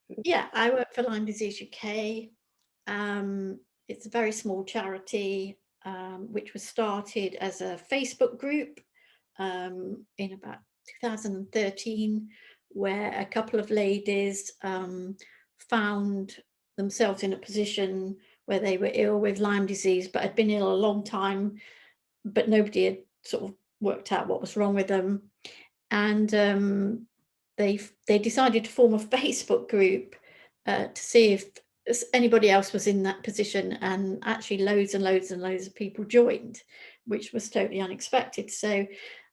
Yeah, I work for Lyme Disease UK. It's a very small charity, which was started as a Facebook group in about 2013, where a couple of ladies found themselves in a position where they were ill with Lyme disease, but had been ill a long time, but nobody had sort of worked out what was wrong with them. And they decided to form a Facebook group to see if anybody else was in that position, and actually loads and loads and loads of people joined, which was totally unexpected. So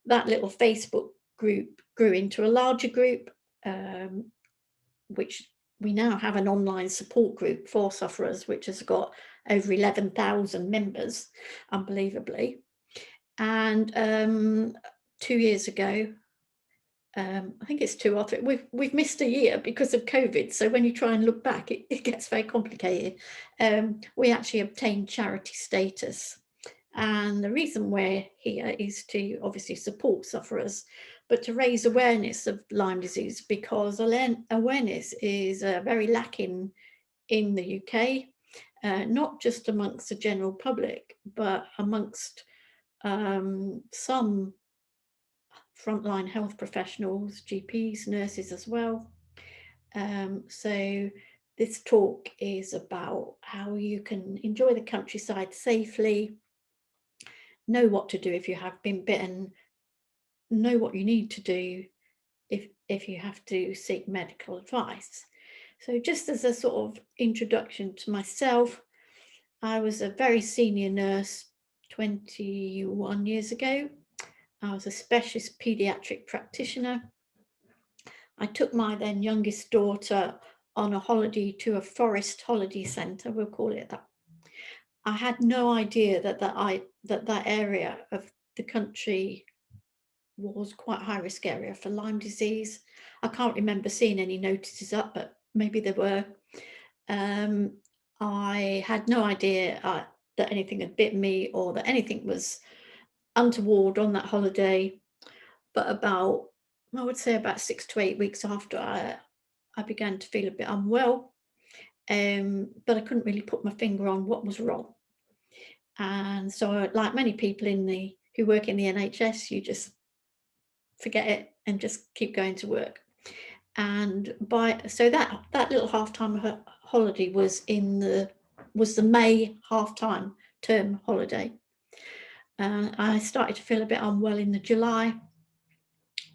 that little Facebook group grew into a larger group, um, which we now have an online support group for sufferers, which has got over 11,000 members, unbelievably. And 2 years ago, I think it's 2 or 3. We've missed a year because of COVID. So when you try and look back, it gets very complicated. We actually obtained charity status. And the reason we're here is to obviously support sufferers, but to raise awareness of Lyme disease, because awareness is very lacking in the UK, not just amongst the general public, but amongst some frontline health professionals, GPs, nurses as well. So this talk is about how you can enjoy the countryside safely, know what to do if you have been bitten, know what you need to do if you have to seek medical advice. So just as a sort of introduction to myself, I was a very senior nurse 21 years ago. I was a specialist paediatric practitioner. I took my then youngest daughter on a holiday to a forest holiday centre, we'll call it that. I had no idea that area of the country was quite a high risk area for Lyme disease. I can't remember seeing any notices up, but maybe there were. Um, I had no idea that anything had bitten me or that anything was untoward on that holiday. But I would say about 6 to 8 weeks after, I began to feel a bit unwell, but I couldn't really put my finger on what was wrong. And so, like many people who work in the NHS, you just forget it and just keep going to work. And so that little half-time holiday was the May half-time term holiday. I started to feel a bit unwell in the July.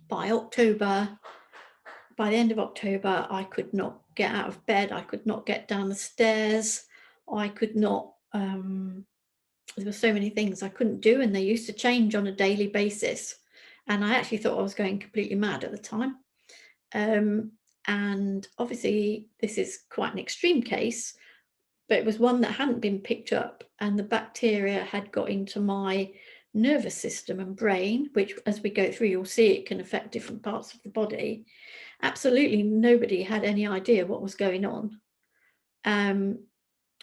By the end of October, I could not get out of bed. I could not get down the stairs. I could not. There were so many things I couldn't do, and they used to change on a daily basis. And I actually thought I was going completely mad at the time. And obviously, this is quite an extreme case, but it was one that hadn't been picked up, and the bacteria had got into my nervous system and brain, which, as we go through, you'll see it can affect different parts of the body. Absolutely nobody had any idea what was going on.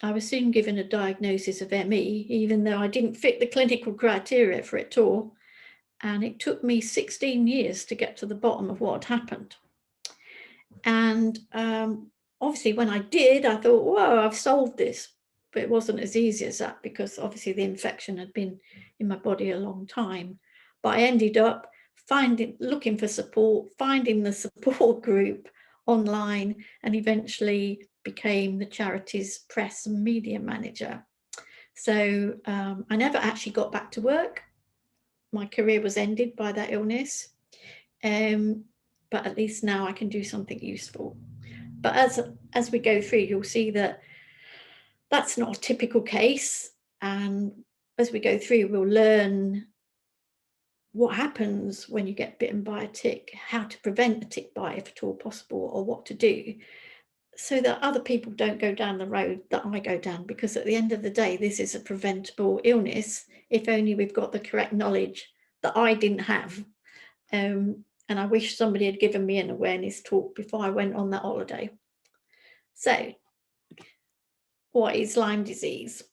I was soon given a diagnosis of ME, even though I didn't fit the clinical criteria for it at all. And it took me 16 years to get to the bottom of what had happened. And obviously, when I did, I thought, whoa, I've solved this. But it wasn't as easy as that, because obviously the infection had been in my body a long time. But I ended up looking for support, finding the support group online, and eventually became the charity's press and media manager. So I never actually got back to work. My career was ended by that illness. But at least now I can do something useful. But as we go through, you'll see that that's not a typical case. And as we go through, we'll learn what happens when you get bitten by a tick, how to prevent a tick bite if at all possible, or what to do, so that other people don't go down the road that I go down. Because at the end of the day, this is a preventable illness, if only we've got the correct knowledge that I didn't have. And I wish somebody had given me an awareness talk before I went on that holiday. So, what is Lyme disease?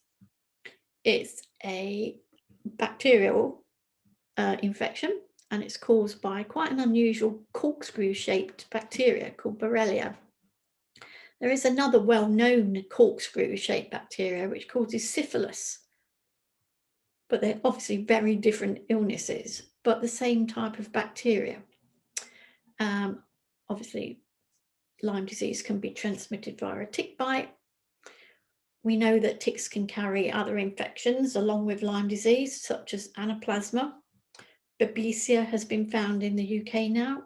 It's a bacterial infection, and it's caused by quite an unusual corkscrew-shaped bacteria called Borrelia. There is another well-known corkscrew-shaped bacteria which causes syphilis, but they're obviously very different illnesses, but the same type of bacteria. Obviously, Lyme disease can be transmitted via a tick bite. We know that ticks can carry other infections along with Lyme disease, such as anaplasma. Babesia has been found in the UK now.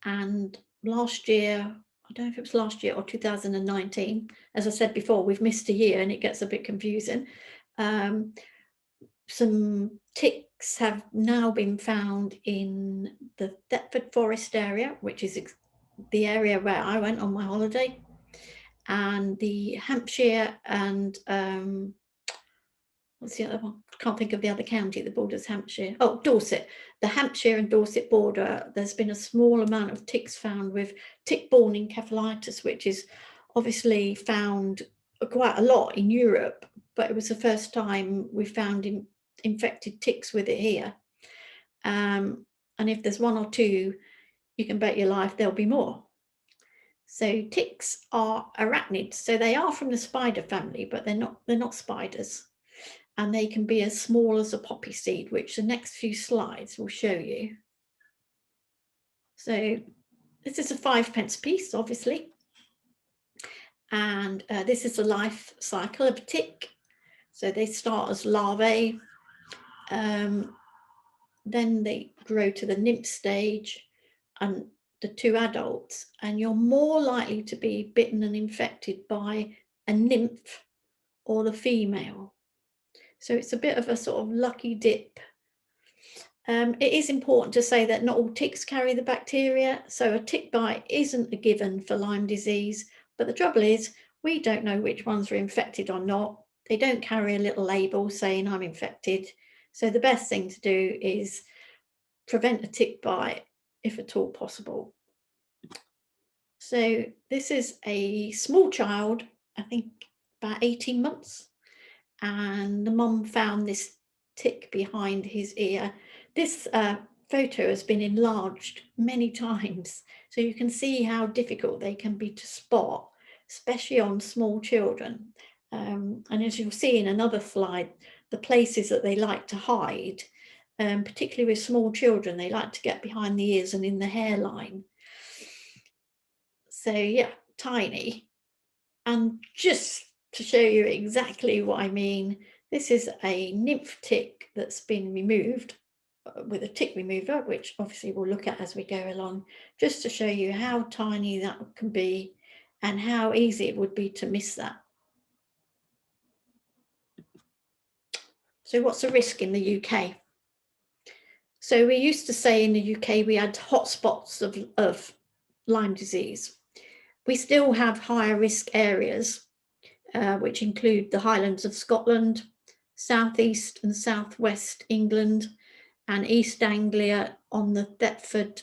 And last year, I don't know if it was last year or 2019, as I said before, we've missed a year and it gets a bit confusing. Some ticks have now been found in the Thetford Forest area, which is the area where I went on my holiday, and the Hampshire and what's the other one? I can't think of the other county that borders Hampshire. Oh, Dorset. The Hampshire and Dorset border, there's been a small amount of ticks found with tick-borne encephalitis, which is obviously found quite a lot in Europe, but it was the first time we found infected ticks with it here. And if there's one or two, you can bet your life there'll be more. So ticks are arachnids. So they are from the spider family, but they're not spiders. And they can be as small as a poppy seed, which the next few slides will show you. So this is a 5p piece, obviously. And this is the life cycle of a tick. So they start as larvae, then they grow to the nymph stage and the two adults, and you're more likely to be bitten and infected by a nymph or the female. So it's a bit of a sort of lucky dip. It is important to say that not all ticks carry the bacteria, so a tick bite isn't a given for Lyme disease, but the trouble is we don't know which ones are infected or not. They don't carry a little label saying I'm infected. So the best thing to do is prevent a tick bite if at all possible. So this is a small child, I think about 18 months, and the mum found this tick behind his ear. This photo has been enlarged many times, so you can see how difficult they can be to spot, especially on small children. And as you'll see in another slide, the places that they like to hide, particularly with small children, they like to get behind the ears and in the hairline. So yeah, tiny. And just to show you exactly what I mean, this is a nymph tick that's been removed with a tick remover, which obviously we'll look at as we go along, just to show you how tiny that can be and how easy it would be to miss that. So what's the risk in the UK? So we used to say in the UK we had hotspots of Lyme disease. We still have higher risk areas, which include the Highlands of Scotland, southeast and southwest England, and East Anglia on the Thetford,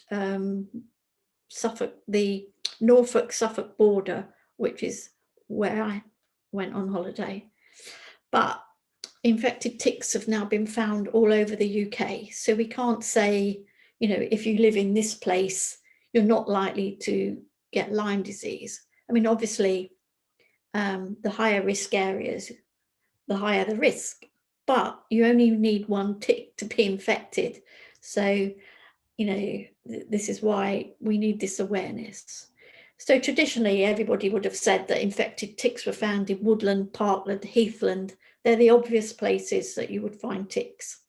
Suffolk, the Norfolk-Suffolk border, which is where I went on holiday. But infected ticks have now been found all over the UK. So we can't say, you know, if you live in this place, you're not likely to get Lyme disease. I mean, obviously, the higher risk areas, the higher the risk, but you only need one tick to be infected. So, you know, this is why we need this awareness. So traditionally, everybody would have said that infected ticks were found in woodland, parkland, heathland. They're the obvious places that you would find ticks.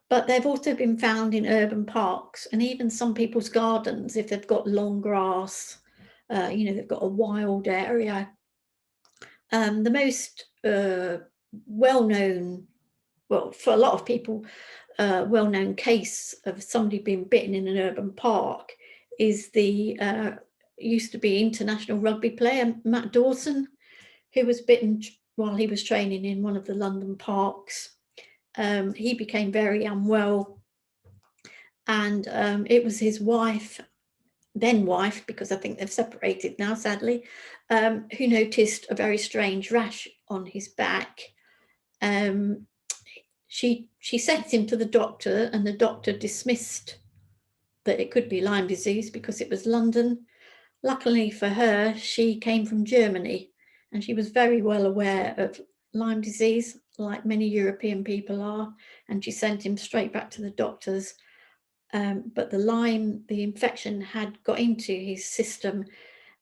But they've also been found in urban parks and even some people's gardens if they've got long grass, you know, they've got a wild area. The most well-known, well, for a lot of people, well-known case of somebody being bitten in an urban park is the used to be international rugby player Matt Dawson, who was bitten while he was training in one of the London parks. He became very unwell, and it was his wife, then wife, because I think they've separated now, sadly, who noticed a very strange rash on his back. She sent him to the doctor, and the doctor dismissed that it could be Lyme disease because it was London. luckily for her, she came from Germany, and she was very well aware of Lyme disease, like many European people are, and she sent him straight back to the doctors. But the infection had got into his system.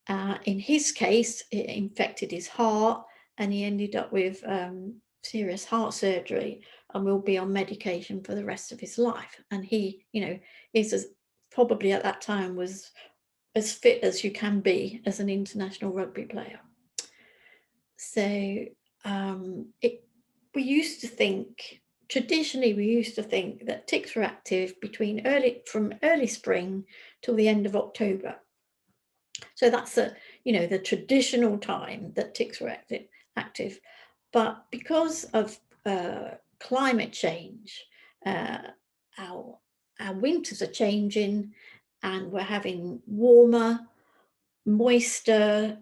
In his case, it infected his heart, and he ended up with serious heart surgery and will be on medication for the rest of his life. And he, is probably at that time was as fit as you can be as an international rugby player. So we used to think, traditionally, we used to think that ticks were active from early spring till the end of October. So that's the traditional time that ticks were active. But because of climate change, our winters are changing, and we're having warmer, moister,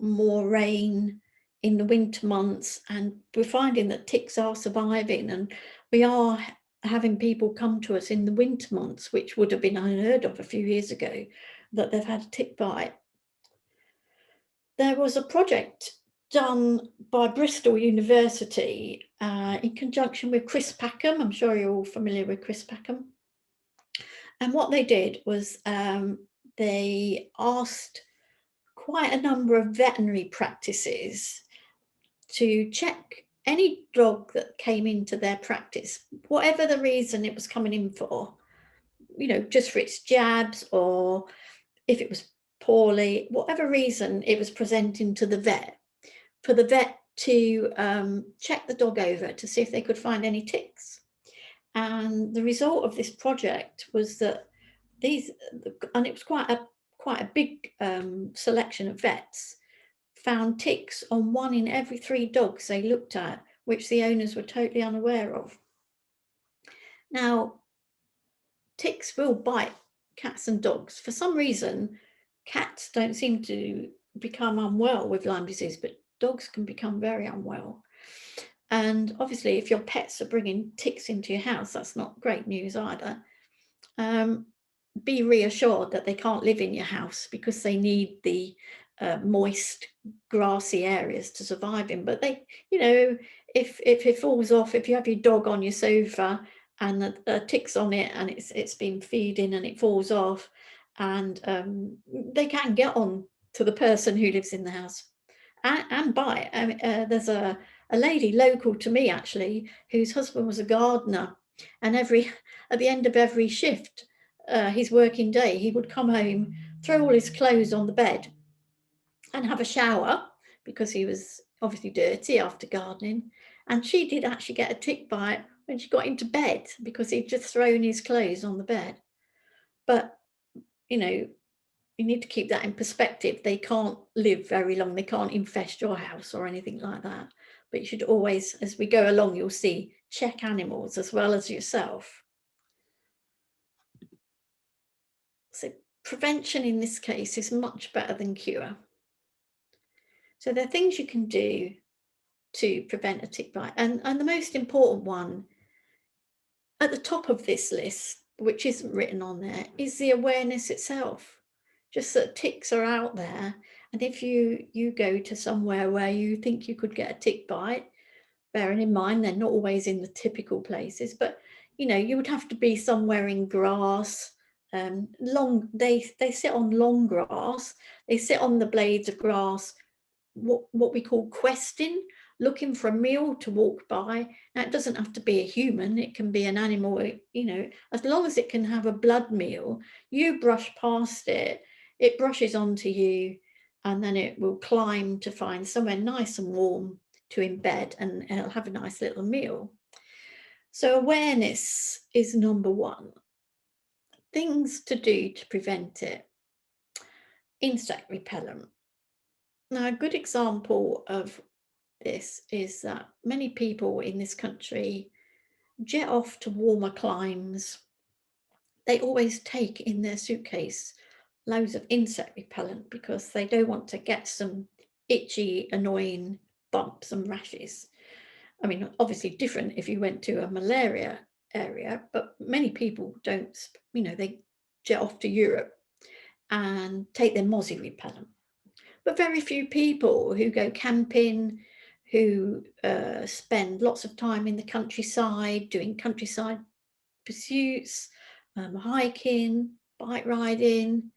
more rain in the winter months, and we're finding that ticks are surviving, and we are having people come to us in the winter months, which would have been unheard of a few years ago, that they've had a tick bite. There was a project done by Bristol University in conjunction with Chris Packham. I'm sure you're all familiar with Chris Packham. And what they did was they asked quite a number of veterinary practices to check any dog that came into their practice, whatever the reason it was coming in for, just for its jabs, or if it was poorly, whatever reason it was presenting to the vet, for the vet to check the dog over to see if they could find any ticks. And the result of this project was that and it was quite a big selection of vets, found ticks on 1 in every 3 dogs they looked at, which the owners were totally unaware of. Now, ticks will bite cats and dogs. For some reason, cats don't seem to become unwell with Lyme disease, but dogs can become very unwell. And obviously, if your pets are bringing ticks into your house, that's not great news either. Be reassured that they can't live in your house, because they need the moist, grassy areas to survive in. But they, if it falls off, if you have your dog on your sofa and a tick's on it, and it's been feeding and it falls off, and they can get on to the person who lives in the house and bite. There's a lady local to me, actually, whose husband was a gardener, and at the end of every shift, his working day, he would come home, throw all his clothes on the bed and have a shower, because he was obviously dirty after gardening. And she did actually get a tick bite when she got into bed, because he'd just thrown his clothes on the bed. But, you need to keep that in perspective. They can't live very long. They can't infest your house or anything like that. But you should always, as we go along, you'll see, check animals as well as yourself. So prevention in this case is much better than cure. So there are things you can do to prevent a tick bite. And the most important one at the top of this list, which isn't written on there, is the awareness itself. Just that ticks are out there. And if you go to somewhere where you think you could get a tick bite, bearing in mind they're not always in the typical places, but you would have to be somewhere in grass. They sit on long grass. They sit on the blades of grass, what we call questing, looking for a meal to walk by. Now, it doesn't have to be a human, it can be an animal, as long as it can have a blood meal. You brush past it, it brushes onto you, and then it will climb to find somewhere nice and warm to embed, and it'll have a nice little meal. So awareness is number one. Things to do to prevent it: insect repellent. Now, a good example of this is that many people in this country jet off to warmer climes. They always take in their suitcase loads of insect repellent, because they don't want to get some itchy, annoying bumps and rashes. I mean, obviously different if you went to a malaria area, but many people don't, they jet off to Europe and take their mozzie repellent. But very few people who go camping, who spend lots of time in the countryside doing countryside pursuits, hiking, bike riding,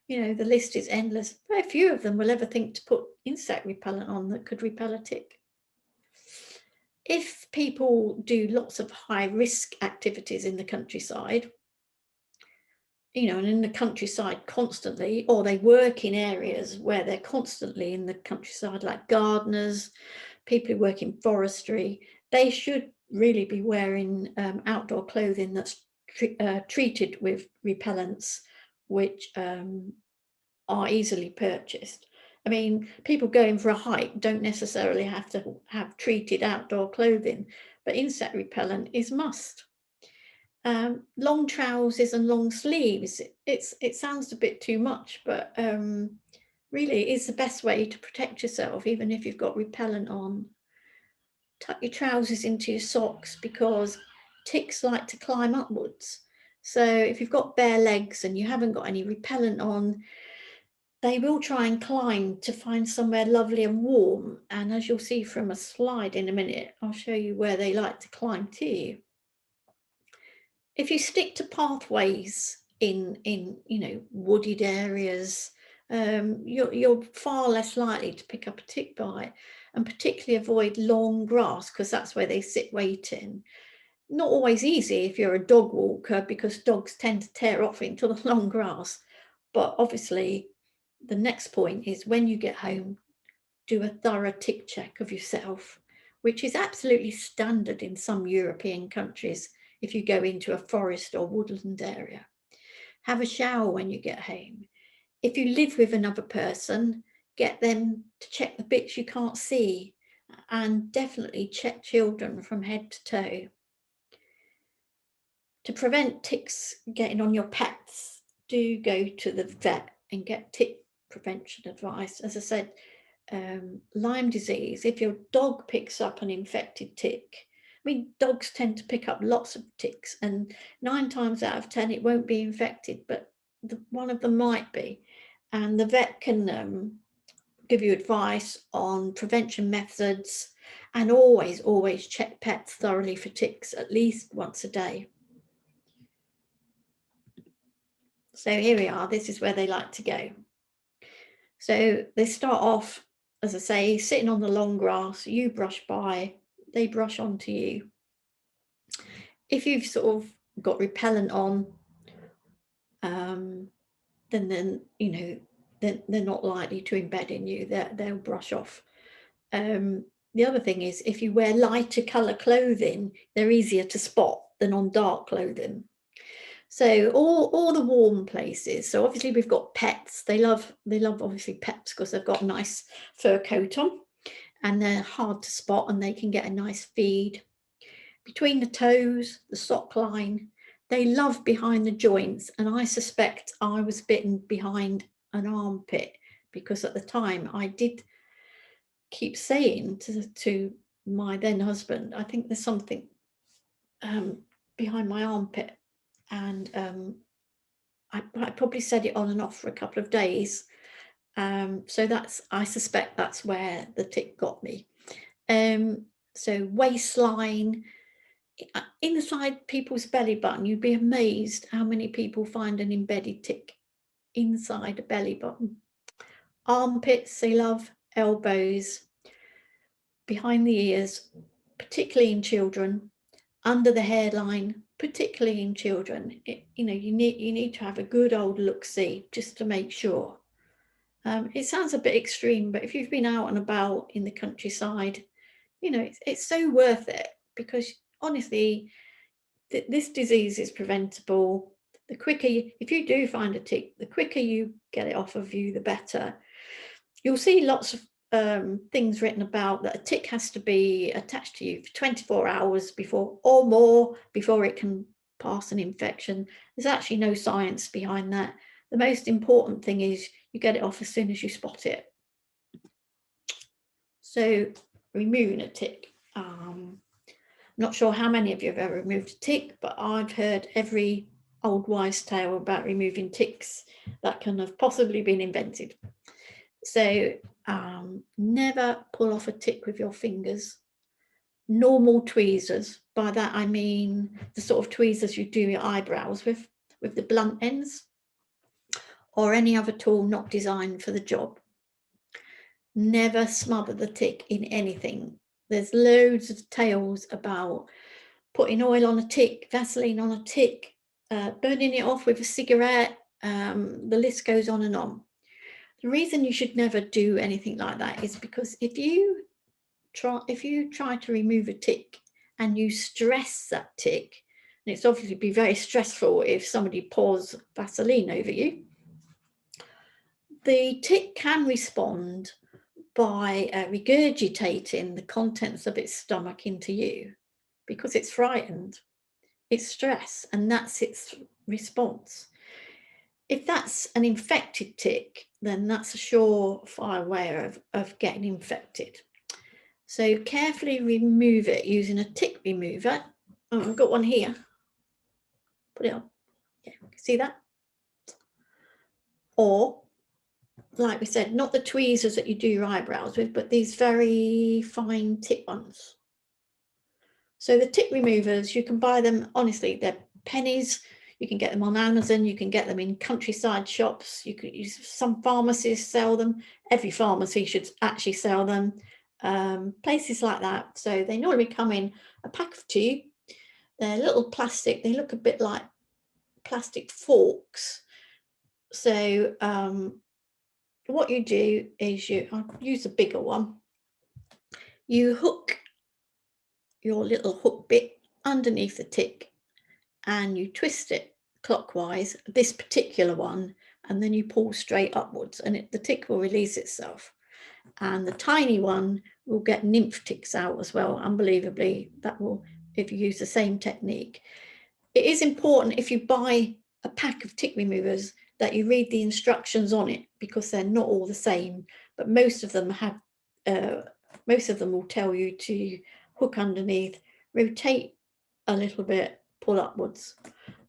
you know, the list is endless. Very few of them will ever think to put insect repellent on that could repel a tick. If people do lots of high risk activities in the countryside, you know, and in the countryside constantly, or they work in areas where they're constantly in the countryside, like gardeners, people who work in forestry, they should really be wearing outdoor clothing that's treated with repellents, which are easily purchased. I mean, people going for a hike don't necessarily have to have treated outdoor clothing, but insect repellent is must. Long trousers and long sleeves, it sounds a bit too much, but really it's the best way to protect yourself, even if you've got repellent on. Tuck your trousers into your socks because ticks like to climb upwards. So if you've got bare legs and you haven't got any repellent on, they will try and climb to find somewhere lovely and warm. And as you'll see from a slide in a minute, I'll show you where they like to climb to. If you stick to pathways in you know, wooded areas, you're far less likely to pick up a tick bite, and particularly avoid long grass because that's where they sit waiting. Not always easy if you're a dog walker because dogs tend to tear off into the long grass. But obviously, the next point is when you get home, do a thorough tick check of yourself, which is absolutely standard in some European countries if you go into a forest or woodland area. Have a shower when you get home. If you live with another person, get them to check the bits you can't see, and definitely check children from head to toe. To prevent ticks getting on your pets, do go to the vet and get tick prevention advice. As I said, Lyme disease, if your dog picks up an infected tick, I mean, dogs tend to pick up lots of ticks, and 9 times out of 10 it won't be infected, but one of them might be. And the vet can give you advice on prevention methods, and always check pets thoroughly for ticks at least once a day. So here we are, this is where they like to go. So they start off, as I say, sitting on the long grass, you brush by, they brush onto you. If you've sort of got repellent on, then you know, they're not likely to embed in you, they'll brush off. The other thing is, if you wear lighter colour clothing, they're easier to spot than on dark clothing. So all the warm places. So obviously we've got pets. They love obviously pets because they've got a nice fur coat on, and they're hard to spot, and they can get a nice feed. Between the toes, the sock line, they love behind the joints, and I suspect I was bitten behind an armpit because at the time I did keep saying to my then husband, I think there's something behind my armpit, and I probably said it on and off for a couple of days. So I suspect that's where the tick got me. So waistline, inside people's belly button, you'd be amazed how many people find an embedded tick inside a belly button. Armpits, they love, elbows, behind the ears, particularly in children, under the hairline, particularly in children. You know, you need to have a good old look-see just to make sure. It sounds a bit extreme, but if you've been out and about in the countryside, you know, it's so worth it, because honestly, this disease is preventable. The quicker if you do find a tick, the quicker you get it off of you, the better. You'll see lots of things written about that a tick has to be attached to you for 24 hours before or more before it can pass an infection. There's actually no science behind that. The most important thing is you get it off as soon as you spot it. So removing a tick. I'm not sure how many of you have ever removed a tick, but I've heard every old wives' tale about removing ticks that can have possibly been invented. So never pull off a tick with your fingers. Normal tweezers, by that I mean the sort of tweezers you do your eyebrows with the blunt ends, or any other tool not designed for the job. Never smother the tick in anything. There's loads of tales about putting oil on a tick, Vaseline on a tick, burning it off with a cigarette. The list goes on and on. The reason you should never do anything like that is because if you try to remove a tick and you stress that tick, and it's obviously be very stressful if somebody pours Vaseline over you, the tick can respond by regurgitating the contents of its stomach into you because it's frightened. It's stress, and that's its response. If that's an infected tick, then that's a surefire way of getting infected. So carefully remove it using a tick remover. Oh, I've got one here. Put it on. Yeah, see that? Or, like we said, not the tweezers that you do your eyebrows with, but these very fine tip ones. So the tick removers, you can buy them, honestly, they're pennies. You can get them on Amazon. You can get them in countryside shops. You could use, some pharmacies sell them. Every pharmacy should actually sell them. Places like that. So they normally come in a pack of 2. They're little plastic. They look a bit like plastic forks. So what you do is I'll use a bigger one. You hook your little hook bit underneath the tick and you twist it clockwise, this particular one, and then you pull straight upwards and the tick will release itself. And the tiny one will get nymph ticks out as well, unbelievably. That will, if you use the same technique. It is important, if you buy a pack of tick removers, that you read the instructions on it, because they're not all the same, but most of them will tell you to hook underneath, rotate a little bit, pull upwards.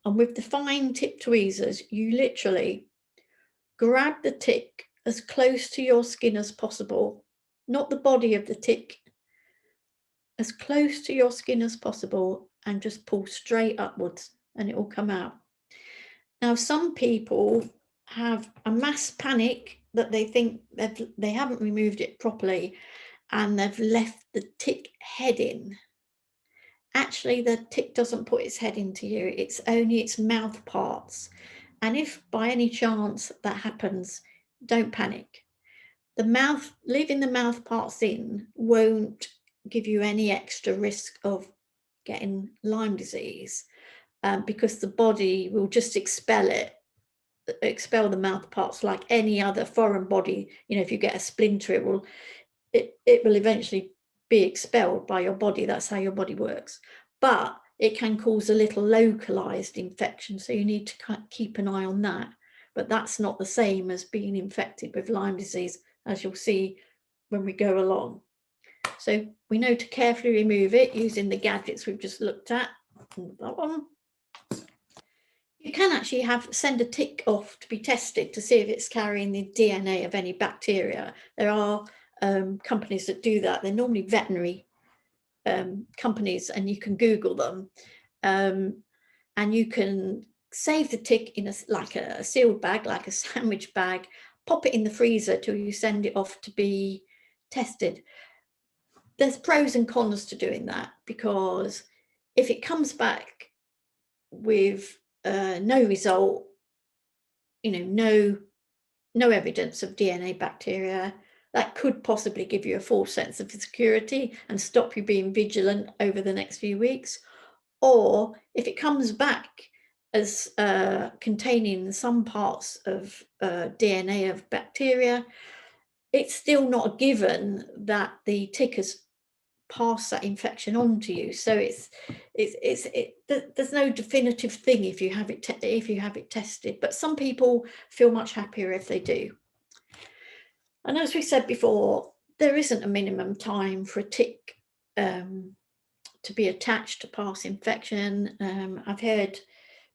And with the fine tip tweezers, you literally grab the tick as close to your skin as possible, not the body of the tick, as close to your skin as possible, and just pull straight upwards and it will come out. Now, some people have a mass panic that they think they haven't removed it properly and they've left the tick head in. Actually, the tick doesn't put its head into you, it's only its mouth parts. And if by any chance that happens, don't panic. Leaving the mouth parts in won't give you any extra risk of getting Lyme disease, because the body will just expel the mouth parts like any other foreign body. You know, if you get a splinter, it will eventually be expelled by your body. That's how your body works. But it can cause a little localized infection, so you need to keep an eye on that. But that's not the same as being infected with Lyme disease, as you'll see when we go along. So we know to carefully remove it using the gadgets we've just looked at. That one. You can actually send a tick off to be tested to see if it's carrying the DNA of any bacteria. There are companies that do that. They're normally veterinary companies, and you can Google them, and you can save the tick in like a sealed bag, like a sandwich bag, pop it in the freezer till you send it off to be tested. There's pros and cons to doing that, because if it comes back with no result, you know, no evidence of DNA bacteria, that could possibly give you a false sense of security and stop you being vigilant over the next few weeks. Or if it comes back as containing some parts of DNA of bacteria, it's still not a given that the tick has passed that infection on to you. So there's no definitive thing if you have it tested, but some people feel much happier if they do. And as we said before, there isn't a minimum time for a tick to be attached to pass infection. I've heard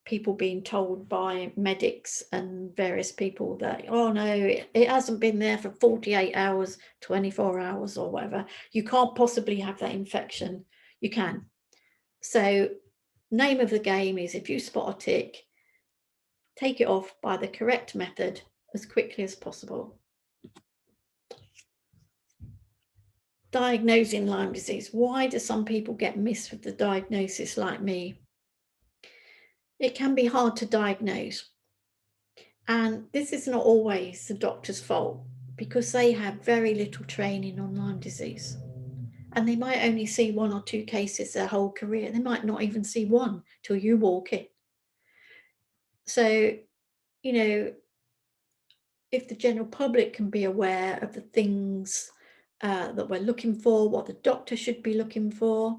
people being told by medics and various people that, oh no, it hasn't been there for 48 hours, 24 hours or whatever. You can't possibly have that infection. You can. So name of the game is, if you spot a tick, take it off by the correct method as quickly as possible. Diagnosing Lyme disease. Why do some people get missed with the diagnosis like me? It can be hard to diagnose. And this is not always the doctor's fault, because they have very little training on Lyme disease. And they might only see 1 or 2 cases their whole career. They might not even see one till you walk in. So, you know, if the general public can be aware of the things that we're looking for, what the doctor should be looking for.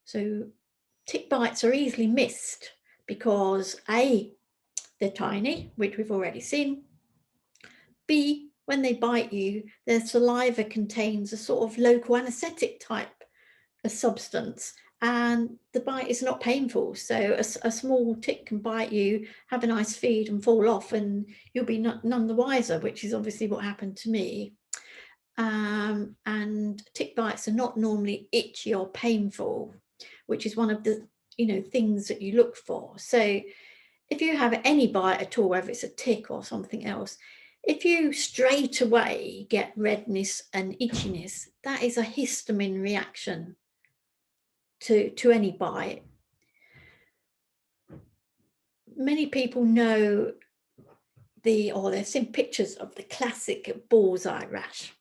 So tick bites are easily missed because A, they're tiny, which we've already seen. B, when they bite you, their saliva contains a sort of local anaesthetic type of substance, and the bite is not painful. So a small tick can bite you, have a nice feed and fall off, and you'll be none the wiser, which is obviously what happened to me. And tick bites are not normally itchy or painful, which is one of the things that you look for. So if you have any bite at all, whether it's a tick or something else, if you straight away get redness and itchiness, that is a histamine reaction to any bite. Many people know they've seen pictures of the classic bullseye rash.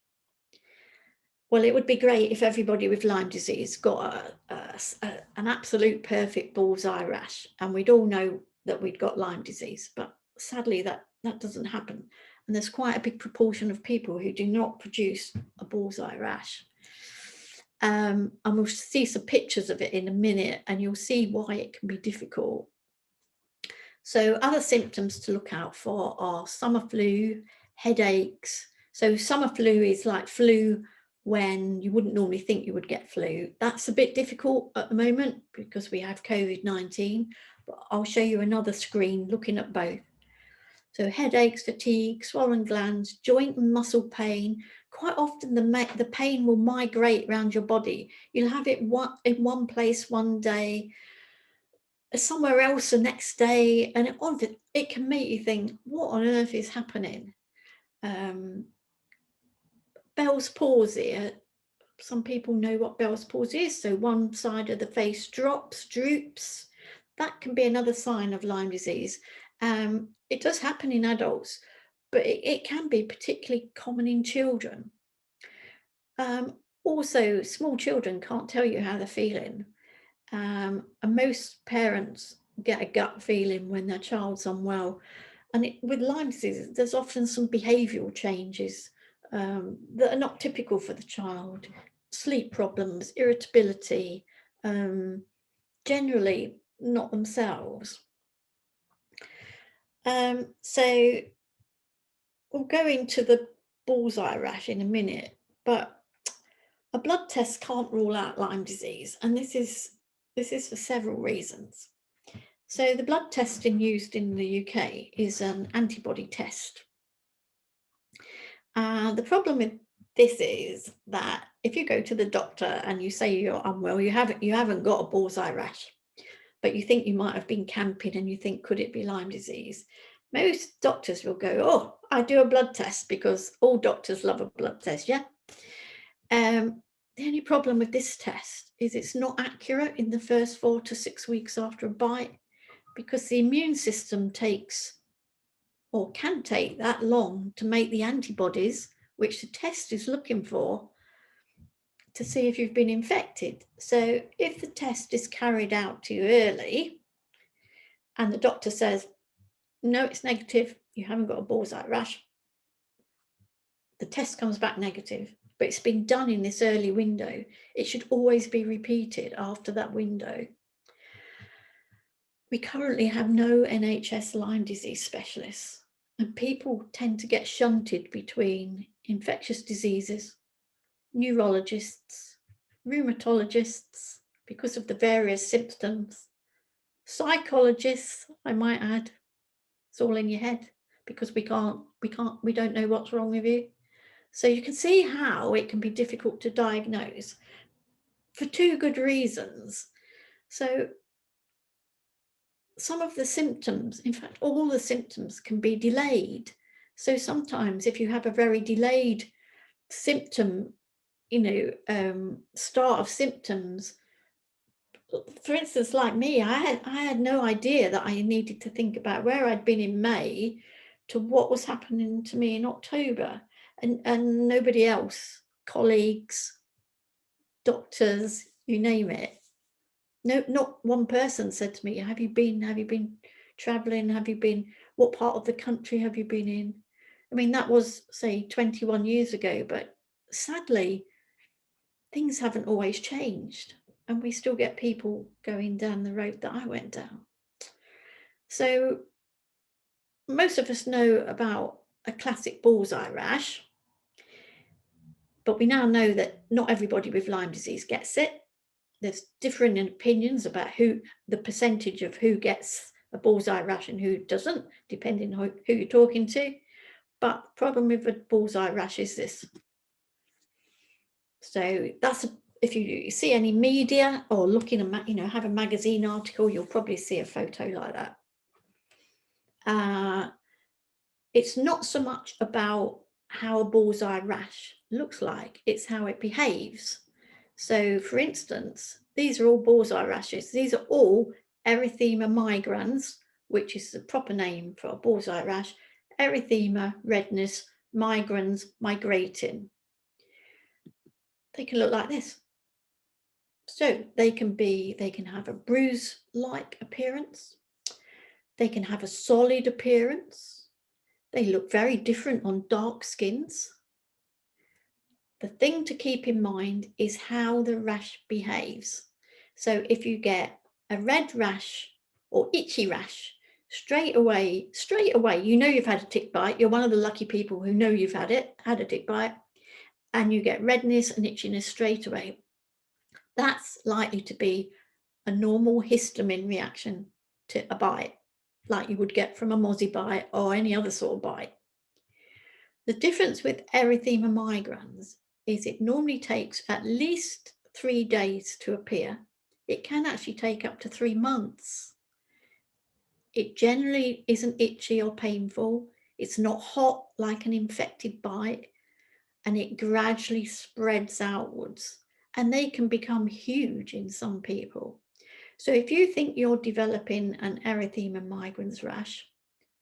Well, it would be great if everybody with Lyme disease got an absolute perfect bullseye rash, and we'd all know that we'd got Lyme disease. But sadly, that doesn't happen. And there's quite a big proportion of people who do not produce a bullseye rash. And we'll see some pictures of it in a minute, and you'll see why it can be difficult. So other symptoms to look out for are summer flu, headaches. So summer flu is like flu when you wouldn't normally think you would get flu. That's a bit difficult at the moment because we have COVID-19, but I'll show you another screen looking at both. So headaches, fatigue, swollen glands, joint and muscle pain. Quite often the pain will migrate around your body. You'll have it in one place one day, somewhere else the next day, and it can make you think, what on earth is happening? Bell's palsy. Some people know what Bell's palsy is. So one side of the face droops. That can be another sign of Lyme disease. It does happen in adults, but it can be particularly common in children. Also, small children can't tell you how they're feeling. And most parents get a gut feeling when their child's unwell. And with Lyme disease, there's often some behavioural changes that are not typical for the child. Sleep problems, irritability, generally not themselves. So we'll go into the bullseye rash in a minute, but a blood test can't rule out Lyme disease, and this is for several reasons. So the blood testing used in the UK is an antibody test. The problem with this is that if you go to the doctor and you say you're unwell, you haven't got a bullseye rash, but you think you might have been camping and you think, could it be Lyme disease? Most doctors will go, oh, I do a blood test, because all doctors love a blood test, yeah? The only problem with this test is it's not accurate in the first 4 to 6 weeks after a bite, because the immune system takes, or can take, that long to make the antibodies, which the test is looking for, to see if you've been infected. So if the test is carried out too early and the doctor says, no, it's negative, you haven't got a bullseye rash, the test comes back negative, but it's been done in this early window, it should always be repeated after that window. We currently have no NHS Lyme disease specialists, and people tend to get shunted between infectious diseases, neurologists, rheumatologists, because of the various symptoms, Psychologists, I might add, it's all in your head because we don't know what's wrong with you. So you can see how it can be difficult to diagnose for two good reasons. So some of the symptoms, in fact, all the symptoms can be delayed. So sometimes if you have a very delayed symptom, start of symptoms, for instance, like me, I had no idea that I needed to think about where I'd been in May to what was happening to me in October, and nobody else, colleagues, doctors, you name it. No, not one person said to me, have you been traveling? What part of the country have you been in? I mean, that was, say, 21 years ago, but sadly, things haven't always changed. And we still get people going down the road that I went down. So most of us know about a classic bullseye rash, but we now know that not everybody with Lyme disease gets it. There's differing opinions about the percentage of who gets a bullseye rash and who doesn't, depending on who you're talking to. But the problem with a bullseye rash is this. So if you see any media or look in have a magazine article, you'll probably see a photo like that. It's not so much about how a bullseye rash looks like, it's how it behaves. So, for instance, these are all bullseye rashes. These are all erythema migrans, which is the proper name for a bullseye rash. Erythema, redness, migrans, migrating. They can look like this. So they can have a bruise-like appearance. They can have a solid appearance. They look very different on dark skins. The thing to keep in mind is how the rash behaves. So if you get a red rash or itchy rash, straight away, you know you've had a tick bite. You're one of the lucky people who know you've had a tick bite, and you get redness and itchiness straight away. That's likely to be a normal histamine reaction to a bite, like you would get from a mozzie bite or any other sort of bite. The difference with erythema migrans is it normally takes at least 3 days to appear. It can actually take up to 3 months. It generally isn't itchy or painful. It's not hot like an infected bite, and it gradually spreads outwards, and they can become huge in some people. So if you think you're developing an erythema migrans rash,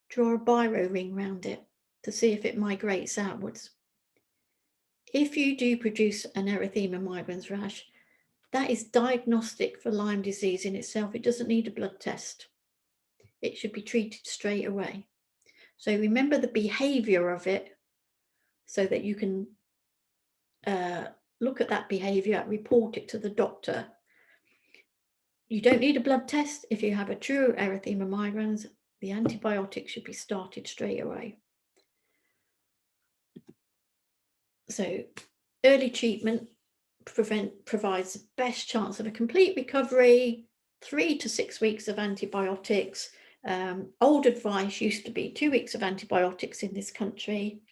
draw a biro ring round it to see if it migrates outwards. If you do produce an erythema migrans rash, that is diagnostic for Lyme disease in itself. It doesn't need a blood test. It should be treated straight away. So remember the behavior of it so that you can look at that behavior, report it to the doctor. You don't need a blood test. If you have a true erythema migrans, the antibiotic should be started straight away. So early treatment provides the best chance of a complete recovery, 3 to 6 weeks of antibiotics. Old advice used to be 2 weeks of antibiotics in this country.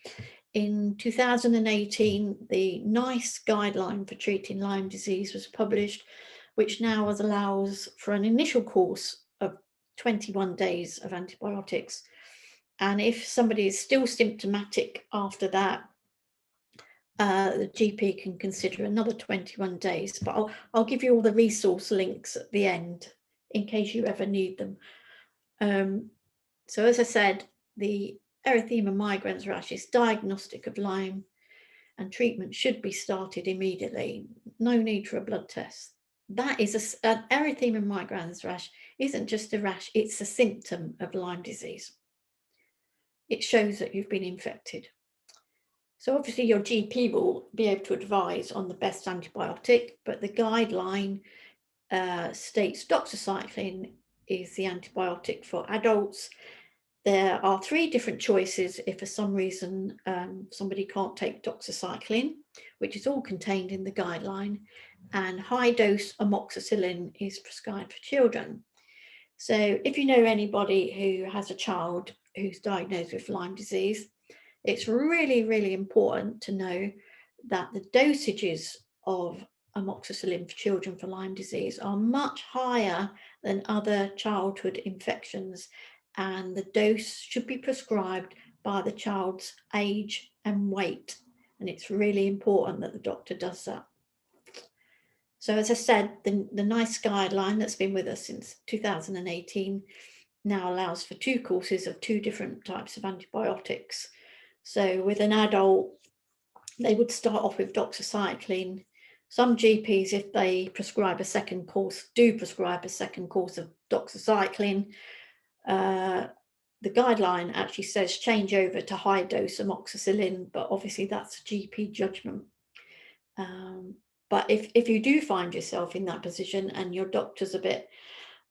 In 2018, the NICE guideline for treating Lyme disease was published, which now allows for an initial course of 21 days of antibiotics. And if somebody is still symptomatic after that, the GP can consider another 21 days, but I'll give you all the resource links at the end in case you ever need them. So as I said, the erythema migrans rash is diagnostic of Lyme, and treatment should be started immediately. No need for a blood test. That is an erythema migrans rash isn't just a rash, it's a symptom of Lyme disease. It shows that you've been infected. So obviously your GP will be able to advise on the best antibiotic, but the guideline states doxycycline is the antibiotic for adults. There are 3 different choices if for some reason somebody can't take doxycycline, which is all contained in the guideline, and high dose amoxicillin is prescribed for children. So if you know anybody who has a child who's diagnosed with Lyme disease, it's really, really important to know that the dosages of amoxicillin for children for Lyme disease are much higher than other childhood infections, and the dose should be prescribed by the child's age and weight. And it's really important that the doctor does that. So as I said, the NICE guideline that's been with us since 2018 now allows for 2 courses of 2 different types of antibiotics. So with an adult, they would start off with doxycycline. Some GPs, if they prescribe a second course, do prescribe a second course of doxycycline. The guideline actually says change over to high dose amoxicillin, but obviously that's a GP judgment. But if you do find yourself in that position and your doctor's a bit,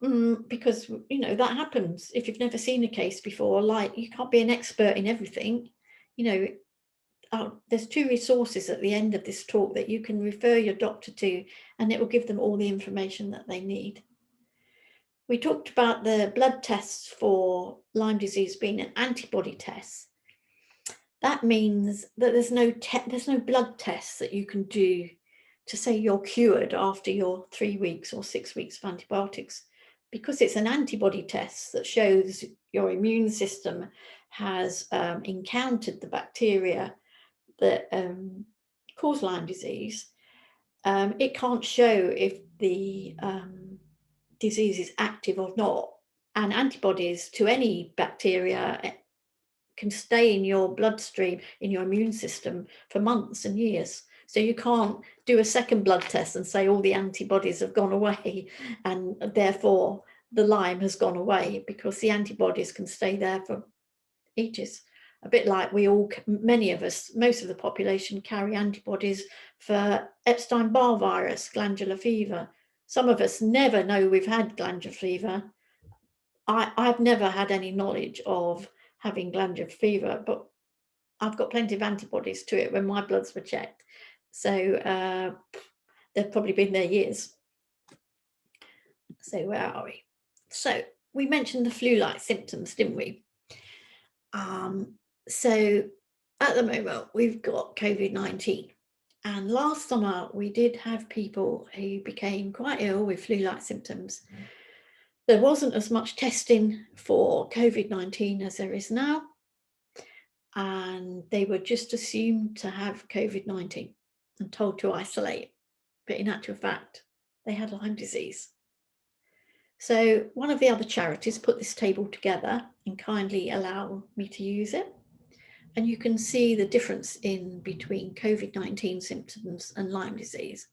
because, you know, that happens if you've never seen a case before, like you can't be an expert in everything, you know, there's 2 resources at the end of this talk that you can refer your doctor to, and it will give them all the information that they need. We talked about the blood tests for Lyme disease being an antibody test. That means that there's no blood tests that you can do to say you're cured after your 3 weeks or 6 weeks of antibiotics, because it's an antibody test that shows your immune system has encountered the bacteria that cause Lyme disease. It can't show if the disease is active or not, and antibodies to any bacteria can stay in your bloodstream, in your immune system for months and years. So you can't do a second blood test and say all the antibodies have gone away and therefore the Lyme has gone away, because the antibodies can stay there for ages. A bit like many of us, most of the population carry antibodies for Epstein-Barr virus, glandular fever. Some of us never know we've had glandular fever. I've never had any knowledge of having glandular fever, but I've got plenty of antibodies to it when my bloods were checked. So they've probably been there years. So where are we? So we mentioned the flu-like symptoms, didn't we? So at the moment we've got COVID-19, and last summer we did have people who became quite ill with flu-like symptoms. There wasn't as much testing for COVID-19 as there is now, and they were just assumed to have COVID-19 and told to isolate. But in actual fact, they had Lyme disease. So one of the other charities put this table together and kindly allow me to use it. And you can see the difference in between COVID-19 symptoms and Lyme disease.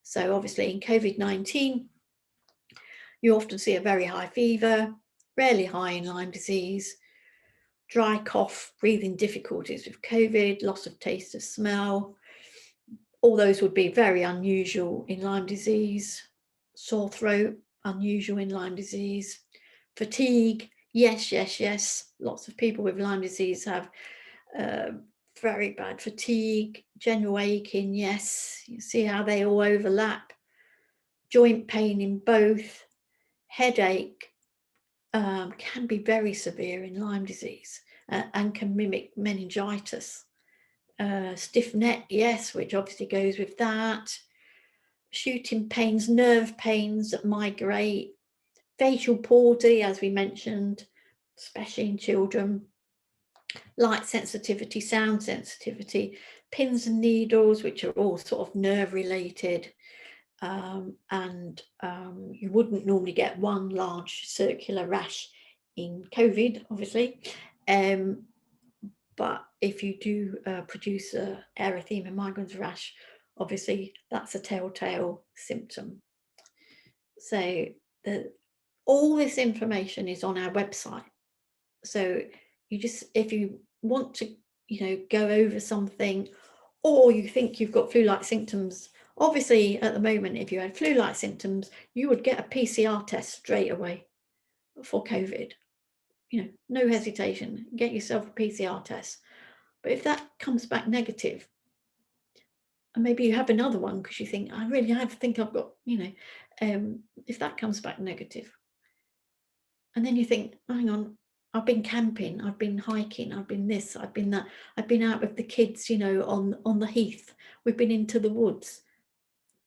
So obviously in COVID-19, you often see a very high fever, rarely high in Lyme disease, dry cough, breathing difficulties with COVID, loss of taste of smell. All those would be very unusual in Lyme disease. Sore throat, unusual in Lyme disease. Fatigue, yes, yes, yes. Lots of people with Lyme disease have very bad fatigue. General aching, yes. You see how they all overlap. Joint pain in both. Headache can be very severe in Lyme disease and can mimic meningitis. Stiff neck, yes, which obviously goes with that. Shooting pains, nerve pains that migrate. Facial palsy, as we mentioned, especially in children. Light sensitivity, sound sensitivity, pins and needles, which are all sort of nerve related. You wouldn't normally get one large circular rash in COVID, obviously. But if you do produce a erythema migrans rash, obviously that's a telltale symptom. So all this information is on our website. So if you want to, go over something, or you think you've got flu-like symptoms, obviously at the moment, if you had flu-like symptoms, you would get a PCR test straight away for COVID. No hesitation, get yourself a PCR test. But if that comes back negative, and maybe you have another one because you think, I think I've got, if that comes back negative, And then you think, hang on, I've been camping, I've been hiking, I've been this, I've been that, I've been out with the kids, on the heath, we've been into the woods.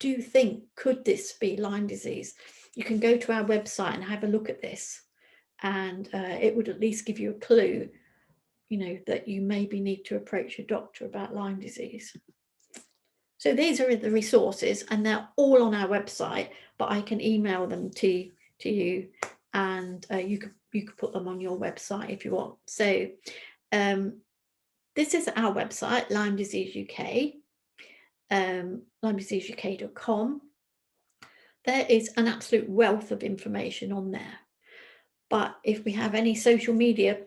Do you think, could this be Lyme disease? You can go to our website and have a look at this, and it would at least give you a clue, that you maybe need to approach your doctor about Lyme disease. So these are the resources, and they're all on our website, but I can email them to you, and you could put them on your website if you want. So this is our website, Lyme Disease UK, lymediseaseuk.com. There is an absolute wealth of information on there. But if we have any social media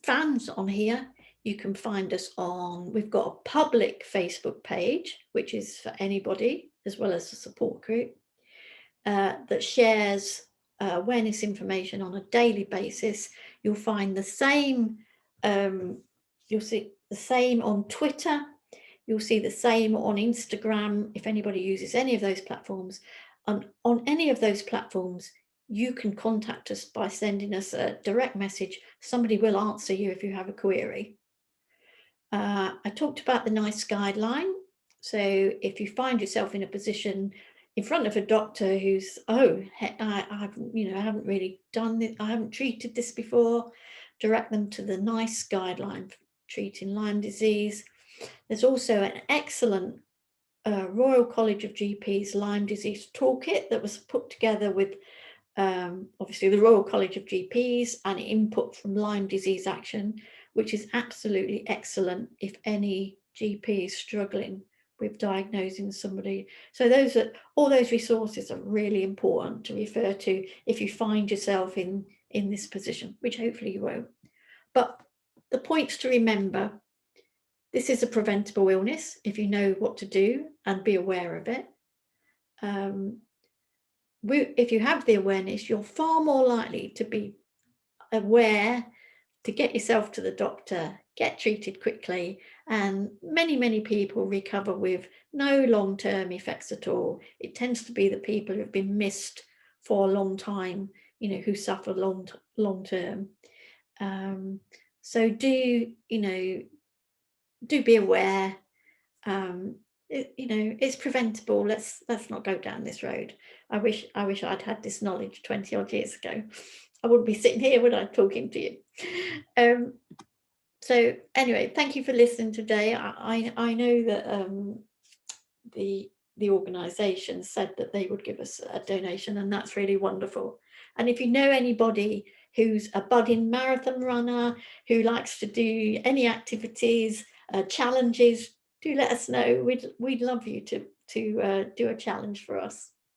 fans on here, you can find us on, we've got a public Facebook page, which is for anybody, as well as a support group, that shares awareness information on a daily basis. You'll find the same, you'll see the same on Twitter, you'll see the same on Instagram, if anybody uses any of those platforms. On any of those platforms, you can contact us by sending us a direct message. Somebody will answer you if you have a query. I talked about the NICE guideline. So if you find yourself in a position in front of a doctor who's, I haven't really done this, I haven't treated this before, direct them to the NICE guideline for treating Lyme disease. There's also an excellent Royal College of GPs Lyme disease toolkit that was put together with obviously the Royal College of GPs and input from Lyme Disease Action, which is absolutely excellent if any GP is struggling with diagnosing somebody. So all those resources are really important to refer to if you find yourself in this position, which hopefully you won't. But the points to remember: this is a preventable illness if you know what to do and be aware of it. If you have the awareness, you're far more likely to be aware, to get yourself to the doctor, get treated quickly, and many people recover with no long-term effects at all. It tends to be the people who've been missed for a long time, who suffer long-term. So do be aware. It's preventable. Let's not go down this road. I wish I'd had this knowledge 20 odd years ago. I wouldn't be sitting here, would I, talking to you? So anyway, thank you for listening today. I know that the organisation said that they would give us a donation, and that's really wonderful. And if you know anybody who's a budding marathon runner, who likes to do any activities, challenges, do let us know. We'd love you to do a challenge for us.